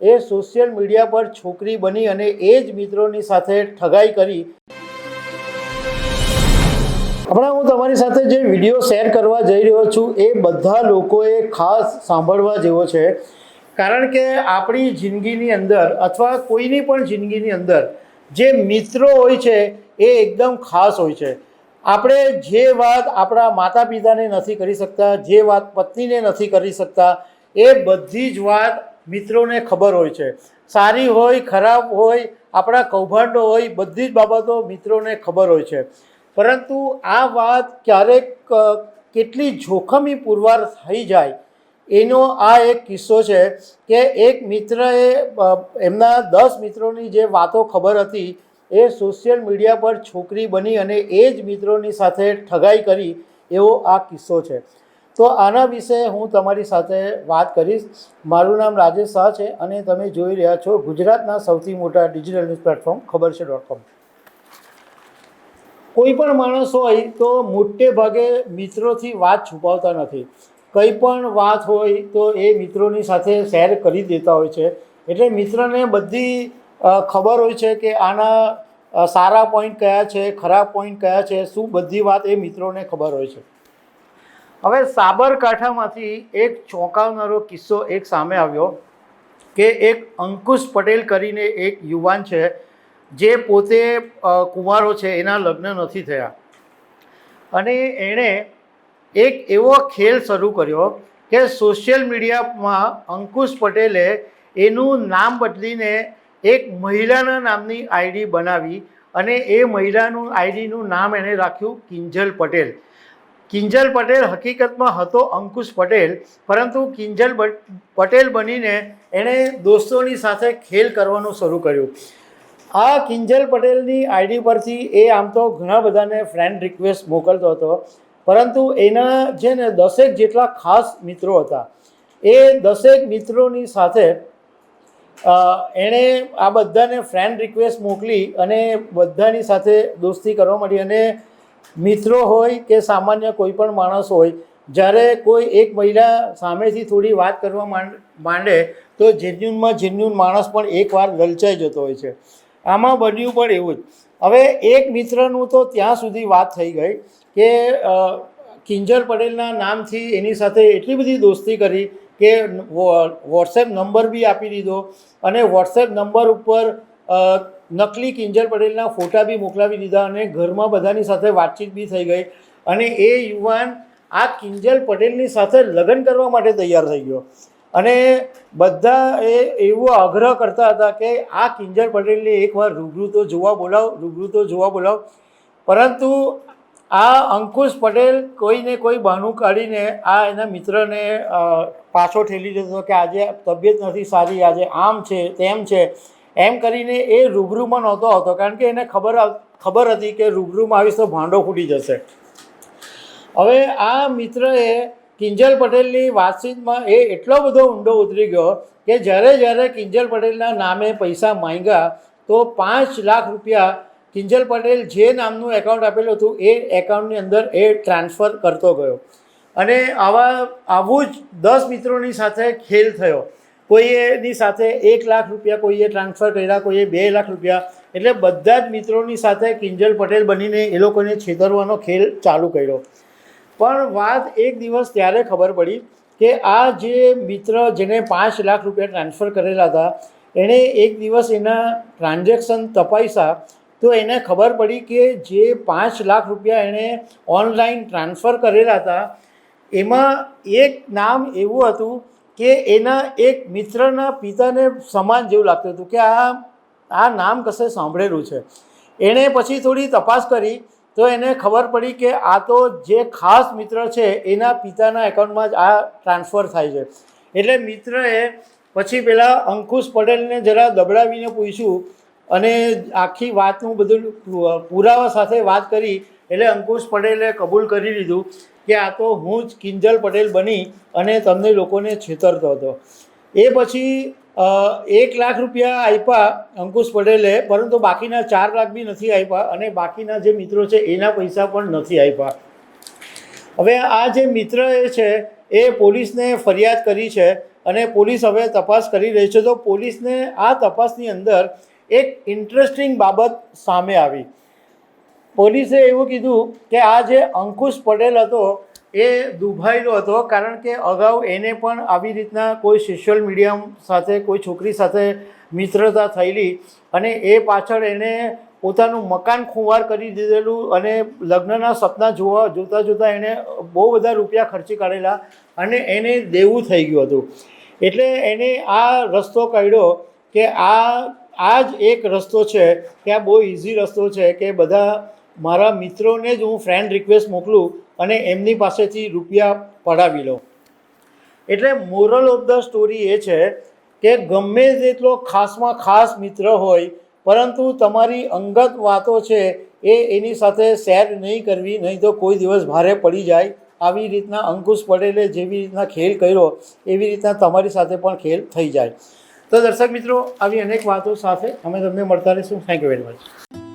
એ social media પર છોકરી બની અને એ જ મિત્રોની સાથે ઠગાઈ કરી। હમણાં હું તમારી સાથે જે વિડીયો શેર કરવા જઈ રહ્યો છું એ બધા લોકોએ ખાસ સાંભળવા જેવો છે, કારણ કે આપણી જિંદગીની અંદર અથવા કોઈની પણ જિંદગીની અંદર જે મિત્રો હોય છે એ એકદમ ખાસ હોય છે। આપણે જે વાત આપણા માતા પિતાને નથી કરી શકતા, જે વાત પત્નીને નથી કરી શકતા, એ બધી જ વાત મિત્રોને ખબર હોય છે। સારી હોય, ખરાબ હોય, આપણા કૌભાંડો હોય, બધી જ બાબતો મિત્રોને ખબર હોય છે। પરંતુ આ વાત ક્યારેક કેટલી જોખમી પુરવાર થઈ જાય એનો આ એક કિસ્સો છે કે એક મિત્રએ એમના 10 મિત્રોની જે વાતો ખબર હતી એ સોશિયલ મીડિયા પર છોકરી બની અને એ જ મિત્રોની સાથે ઠગાઈ કરી, એવો આ કિસ્સો છે। તો આના વિશે હું તમારી સાથે વાત કરીશ। મારું નામ રાજેશ શાહ છે અને તમે જોઈ રહ્યા છો ગુજરાતના સૌથી મોટા ડિજિટલ ન્યૂઝ પ્લેટફોર્મ ખબરછે.com। કોઈ પણ માણસ હોય તો મોટે ભાગે મિત્રોથી વાત છુપાવતા નથી। કંઈ પણ વાત હોય તો એ મિત્રોની સાથે શેર કરી દેતા હોય છે। એટલે મિત્રને બધી ખબર હોય છે કે આના સારા પોઈન્ટ કયા છે, ખરાબ પોઈન્ટ કયા છે, શું બધી વાત એ મિત્રોને ખબર હોય છે। હવે સાબરકાંઠામાંથી એક ચોંકાવનારો કિસ્સો એક સામે આવ્યો કે એક અંકુશ પટેલ કરીને એક યુવાન છે જે પોતે કુંવારો છે, એના લગ્ન નથી થયા અને એણે એક એવો ખેલ શરૂ કર્યો કે સોશિયલ મીડિયામાં અંકુશ પટેલે એનું નામ બદલીને એક મહિલાના નામની આઈડી બનાવી અને એ મહિલાનું આઈડીનું નામ એણે રાખ્યું કિંજલ પટેલ। કિંજલ પટેલ હકીકતમાં હતો અંકુશ પટેલ, પરંતુ કિંજલ પટેલ બનીને એણે દોસ્તોની સાથે ખેલ કરવાનું શરૂ કર્યું। આ કિંજલ પટેલની આઈડી પરથી એ આમ તો ઘણા બધાને ફ્રેન્ડ રિક્વેસ્ટ મોકલતો હતો, પરંતુ એના છે ને 10 જેટલા ખાસ મિત્રો હતા। એ 10 મિત્રોની સાથે એણે આ બધાને ફ્રેન્ડ રિક્વેસ્ટ મોકલી અને બધાની સાથે દોસ્તી કરવા માંડી। અને મિત્રો હોય કે સામાન્ય કોઈ પણ માણસ હોય, જ્યારે કોઈ એક મહિલા સામેથી થોડી વાત કરવા માંડે તો જેન્યુન માણસ પણ એકવાર લલચાઈ જતો હોય છે। આમાં બન્યું પણ એવું જ। હવે એક મિત્રનું તો ત્યાં સુધી વાત થઈ ગઈ કે કિંજલ પટેલના નામથી એની સાથે એટલી બધી દોસ્તી કરી કે વોટ્સએપ નંબર બી આપી દીધો અને વોટ્સએપ નંબર ઉપર નકલી કિંજલ પટેલના ફોટા બી મોકલાવી દીધા અને ઘરમાં બધાની સાથે વાતચીત બી થઈ ગઈ અને એ યુવાન આ કિંજલ પટેલની સાથે લગ્ન કરવા માટે તૈયાર થઈ ગયો। અને બધા એવો આગ્રહ કરતા હતા કે આ કિંજલ પટેલને એકવાર રૂબરૂ તો જોવા બોલાવ। પરંતુ આ અંકુશ પટેલ કોઈને કોઈ બહાનું કાઢીને આ એના મિત્રને પાછો ઠેલી દેતો કે આજે તબિયત નથી સારી, આજે આમ છે તેમ છે એમ કરીને એ રૂબરૂમાં નહોતો આવતો, કારણ કે એને ખબર હતી કે રૂબરૂમાં આવીશ તો ભાંડો ફૂટી જશે। હવે આ મિત્રએ કિંજલ પટેલની વાતચીતમાં એ એટલો બધો ઊંડો ઉતરી ગયો કે જ્યારે કિંજલ પટેલના નામે પૈસા માંગ્યા તો 5 લાખ રૂપિયા કિંજલ પટેલ જે નામનું એકાઉન્ટ આપેલું હતું એ એકાઉન્ટની અંદર એ ટ્રાન્સફર કરતો ગયો। અને આવું જ 10 મિત્રોની સાથે ખેલ થયો। કોઈની સાથે 1 લાખ રૂપિયા કોઈએ ટ્રાન્સફર કર્યા, કોઈએ 2 લાખ રૂપિયા। એટલે બધા જ મિત્રોની સાથે કિંજલ પટેલ બનીને એ લોકોને છેતરવાનો ખેલ ચાલુ કર્યો। પણ વાત એક દિવસ ત્યારે ખબર પડી કે આ જે મિત્ર જેને 5 લાખ રૂપિયા ટ્રાન્સફર કરેલા હતા એણે એક દિવસ એના ટ્રાન્ઝેક્શન તપાસ્યા તો એને ખબર પડી કે જે 5 લાખ રૂપિયા એણે ઓનલાઈન ટ્રાન્સફર કરેલા હતા એમાં એક નામ એવું હતું કે એના એક મિત્રના પિતાને સમાન જેવું લાગતું હતું કે આ નામ કશે સાંભળેલું છે। એણે પછી થોડી તપાસ કરી તો એને ખબર પડી કે આ તો જે ખાસ મિત્ર છે એના પિતાના એકાઉન્ટમાં જ આ ટ્રાન્સફર થાય છે। એટલે મિત્રએ પછી પેલા અંકુશ પટેલને જરા દબડાવીને પૂછ્યું અને આખી વાતનું બધું પુરાવા સાથે વાત કરી। એટલે અંકુશ પટેલે કબૂલ કરી લીધું કે આ તો હું જ કિંજલ પટેલ બની અને તમને લોકોને છેતરતો હતો। એ પછી 1 લાખ રૂપિયા આપ્યા અંકુશ પટેલે, પરંતુ બાકીના 4 લાખ બી નથી આપ્યા અને બાકીના જે મિત્રો છે એના પૈસા પણ નથી આપ્યા। હવે આ જે મિત્ર છે એ પોલીસને ફરિયાદ કરી છે અને પોલીસ હવે તપાસ કરી રહી છે. તો પોલીસને આ તપાસની અંદર એક ઇન્ટરેસ્ટિંગ બાબત સામે આવી. પોલીસે એવું કીધું કે આ જે અંકુશ પટેલ હતો એ દુભાયેલો હતો, કારણ કે અગાઉ એને પણ આવી રીતના કોઈ સોશિયલ મીડિયા સાથે કોઈ છોકરી સાથે મિત્રતા થયેલી અને એ પાછળ એને પોતાનું મકાન ખુવાર કરી દીધેલું અને લગ્નના સપના જોતા એણે બહુ બધા રૂપિયા ખર્ચી કાઢેલા અને એને દેવું થઈ ગયું હતું. એટલે એને આ રસ્તો કાઢ્યો કે આ જ એક રસ્તો છે કે આ બહુ ઇઝી રસ્તો છે કે બધા મારા મિત્રોને જ હું ફ્રેન્ડ રિક્વેસ્ટ મોકલું અને એમની પાસેથી રૂપિયા પડાવી લઉં. એટલે મોરલ ઓફ ધ સ્ટોરી એ છે કે ગમે તેટલો ખાસમાં ખાસ મિત્ર હોય, પરંતુ તમારી અંગત વાતો છે એની સાથે શેર નહીં કરવી, નહીં તો કોઈ દિવસ ભારે પડી જાય. આવી રીતના અંકુશ પટેલે જેવી રીતના ખેલ કર્યો એવી રીતના તમારી સાથે પણ ખેલ થઈ જાય. તો દર્શક મિત્રો, આવી અનેક વાતો સાથે અમે તમને મળતા રહીશું. Thank you very much.